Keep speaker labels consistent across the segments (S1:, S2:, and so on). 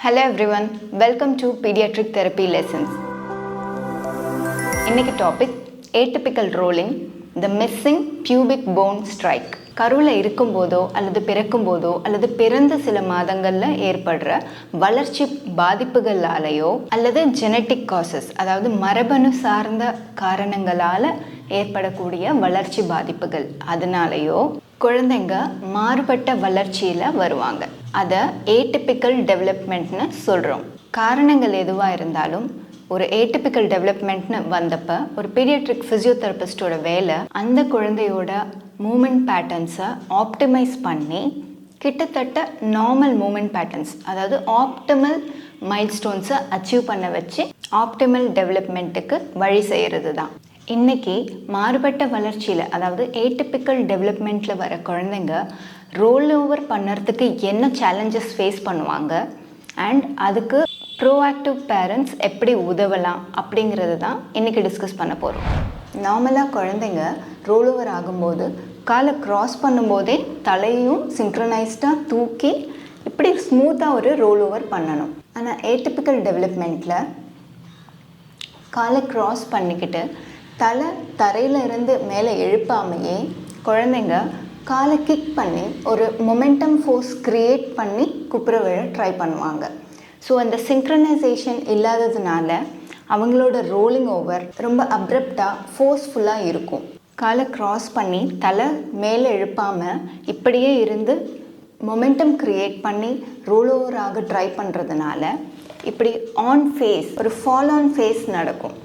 S1: Hello everyone, welcome to Pediatric Therapy Lessons. இன்னைக்கு topic atypical rolling, the missing pubic bone strike. கருவில் இருக்கும்போதோ அல்லது பிறக்கும்போதோ அல்லது பிறந்த சில மாதங்களில் ஏற்படுற வளர்ச்சி பாதிப்புகளாலேயோ அல்லது ஜெனட்டிக் காசஸ் அதாவது மரபணு சார்ந்த காரணங்களால் ஏற்படக்கூடிய வளர்ச்சி பாதிப்புகள் அதனாலேயோ குழந்தைங்க மாறுபட்ட வளர்ச்சியில் வருவாங்க. அதை ஏடிபிக்கல் டெவலப்மெண்ட்னு சொல்கிறோம். காரணங்கள் எதுவாக இருந்தாலும் ஒரு ஏடிபிக்கல் டெவலப்மெண்ட்னு வந்தப்போ ஒரு பீடியாட்ரிக் ஃபிசியோதெரபிஸ்டோட வேலை அந்த குழந்தையோட மூமெண்ட் பேட்டர்ன்ஸை ஆப்டிமைஸ் பண்ணி கிட்டத்தட்ட நார்மல் மூமெண்ட் பேட்டர்ன்ஸ் அதாவது ஆப்டிமல் மைல்ஸ்டோன்ஸை அச்சீவ் பண்ண வச்சு ஆப்டிமல் டெவலப்மெண்ட்டுக்கு வழி செய்கிறது தான். இன்றைக்கி மாறுபட்ட வளர்ச்சியில் அதாவது ஏடிபிக்கல் டெவலப்மெண்ட்டில் வர குழந்தைங்க ரோல் ஓவர் பண்ணுறதுக்கு என்ன சேலஞ்சஸ் ஃபேஸ் பண்ணுவாங்க அண்ட் அதுக்கு ப்ரோஆக்டிவ் பேரண்ட்ஸ் எப்படி உதவலாம் அப்படிங்கிறது தான் இன்றைக்கி டிஸ்கஸ் பண்ண போகிறோம். நார்மலாக குழந்தைங்க ரோல் ஓவர் ஆகும்போது காலை க்ராஸ் பண்ணும்போதே தலையும் சிங்க்ரனைஸ்டாக தூக்கி இப்படி ஸ்மூத்தாக ஒரு ரோல் ஓவர் பண்ணணும். ஆனால் ஏடிபிக்கல் டெவலப்மெண்ட்டில் காலை க்ராஸ் பண்ணிக்கிட்டு தலை தரையில் இருந்து மேலே எழுப்பாமையே குழந்தைங்க காலை கிக் பண்ணி ஒரு மொமெண்டம் ஃபோர்ஸ் க்ரியேட் பண்ணி குப்புற விழ ட்ரை பண்ணுவாங்க. ஸோ அந்த சிங்க்ரனைசேஷன் இல்லாததுனால அவங்களோட ரோலிங் ஓவர் ரொம்ப அப்ரப்டாக ஃபோர்ஸ்ஃபுல்லாக இருக்கும். காலை க்ராஸ் பண்ணி தலை மேலே எழுப்பாமல் இப்படியே இருந்து மொமெண்டம் க்ரியேட் பண்ணி ரோல் ஓவர் ஆக ட்ரை பண்ணுறதுனால இப்படி ஆன் ஃபேஸ் ஒரு ஃபால் ஆன் ஃபேஸ் நடக்கும்.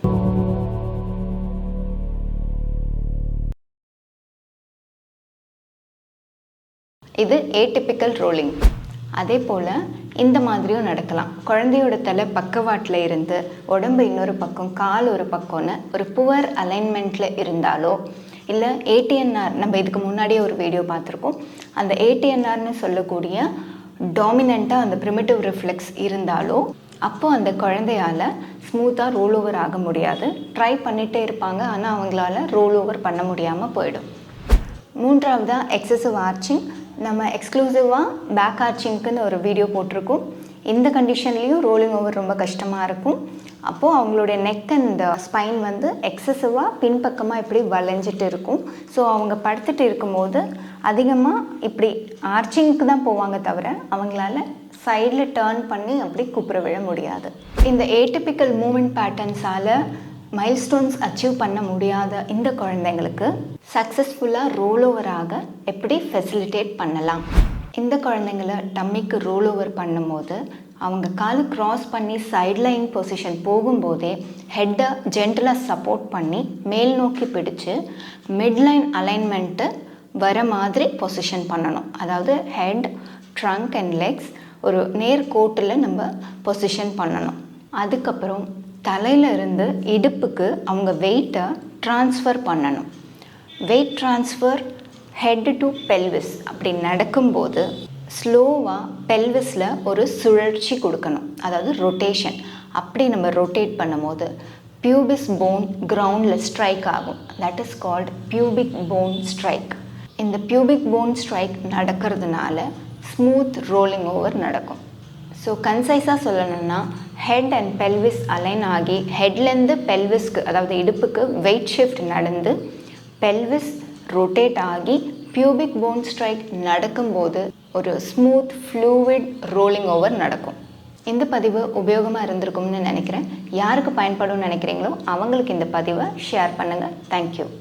S1: இது ஏடிபிக்கல் ரோலிங். அதே போல் இந்த மாதிரியும் நடக்கலாம். குழந்தையோட தலை பக்கவாட்டில் இருந்து உடம்பு இன்னொரு பக்கம் கால் ஒரு பக்கம்னு ஒரு புவர் அலைன்மெண்ட்டில் இருந்தாலோ இல்லை ஏடிஎன்ஆர் நம்ம இதுக்கு முன்னாடியே ஒரு வீடியோ பார்த்துருக்கோம். அந்த ஏடிஎன்ஆர்னு சொல்லக்கூடிய டாமினண்ட்டாக அந்த ப்ரிமிட்டிவ் ரிஃப்ளெக்ஸ் இருந்தாலோ அப்போது அந்த குழந்தையால் ஸ்மூத்தாக ரோல் ஓவர் ஆக முடியாது. ட்ரை பண்ணிகிட்டே இருப்பாங்க, ஆனால் அவங்களால ரோல் ஓவர் பண்ண முடியாமல் போயிடும். மூன்றாவதாக எக்ஸசிவ் ஆர்ச்சிங். நம்ம எக்ஸ்க்ளூசிவாக பேக் ஆர்ச்சிங்க்குன்னு ஒரு வீடியோ போட்டிருக்கோம். இந்த கண்டிஷன்லேயும் ரோலிங் ஓவர் ரொம்ப கஷ்டமாக இருக்கும். அப்போது அவங்களுடைய நெக் அண்ட் ஸ்பைன் வந்து எக்ஸசிவாக பின்பக்கமாக இப்படி வளைஞ்சிட்டு இருக்கும். ஸோ அவங்க படுத்துட்டு இருக்கும்போது அதிகமாக இப்படி ஆர்ச்சிங்க்கு தான் போவாங்க தவிர அவங்களால சைடில் டேர்ன் பண்ணி அப்படி குப்புற விழ முடியாது. இந்த ஏடிபிக்கல் மூமெண்ட் பேட்டர்ன்ஸால் மைல்ஸ்டோன்ஸ் அச்சீவ் பண்ண முடியாத இந்த குழந்தைங்களுக்கு சக்ஸஸ்ஃபுல்லாக ரோல் ஓவராக எப்படி ஃபெசிலிட்டேட் பண்ணலாம். இந்த குழந்தைங்களை டம்மிக்கு ரோல் ஓவர் பண்ணும்போது அவங்க காலை க்ராஸ் பண்ணி சைட் லைன் பொசிஷன் போகும்போதே ஹெட்டை ஜென்டலாக சப்போர்ட் பண்ணி மேல் நோக்கி பிடிச்சு மிட்லைன் அலைன்மெண்ட்டு வர மாதிரி பொசிஷன் பண்ணணும். அதாவது ஹெட், ட்ரங்க் அண்ட் லெக்ஸ் ஒரு நேர் கோட்டில் நம்ம பொசிஷன் பண்ணணும். அதுக்கப்புறம் தலையில் இருந்து இடுப்புக்கு அவங்க வெயிட்டை ட்ரான்ஸ்ஃபர் பண்ணணும். Weight transfer head to pelvis அப்படி நடக்கும்போது ஸ்லோவாக பெல்விஸில் ஒரு சுழற்சி கொடுக்கணும், அதாவது ரொட்டேஷன். அப்படி நம்ம ரொட்டேட் பண்ணும்போது பியூபிஸ் போன் கிரவுண்டில் ஸ்ட்ரைக் ஆகும். That is called pubic phone strike. இந்த பியூபிக் போன் ஸ்ட்ரைக் நடக்கிறதுனால ஸ்மூத் ரோலிங் ஓவர் நடக்கும். ஸோ கன்சைஸாக சொல்லணும்னா ஹெட் அண்ட் பெல்விஸ் அலைன் ஆகி ஹெட்லேருந்து பெல்விஸ்க்கு அதாவது இடுப்புக்கு வெயிட் ஷிஃப்ட் நடந்து பெல்விஸ் ரொட்டேட் ஆகி பியூபிக் போன் ஸ்ட்ரைக் நடக்கும்போது ஒரு ஸ்மூத் ஃப்ளூவிட் ரோலிங் ஓவர் நடக்கும். இந்த பதிவு உபயோகமாக இருந்திருக்கும்னு நினைக்கிறேன். யாருக்கு பயன்படும்னு நினைக்கிறீங்களோ அவங்களுக்கு இந்த பதிவை ஷேர் பண்ணுங்கள். தேங்க்யூ.